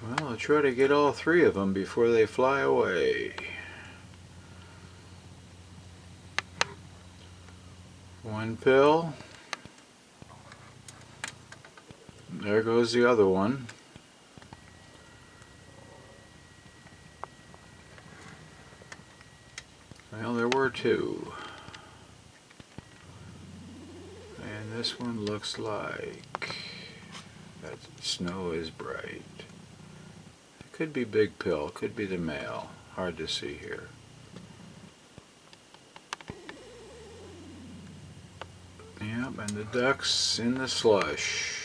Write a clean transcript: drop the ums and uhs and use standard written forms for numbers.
Well, I'll try to get all three of them before they fly away. One pill. There goes the other one. Well, there were two. And this one looks like that snow is bright. It could be big pill, could be the male. Hard to see here. Yep, and the duck's in the slush.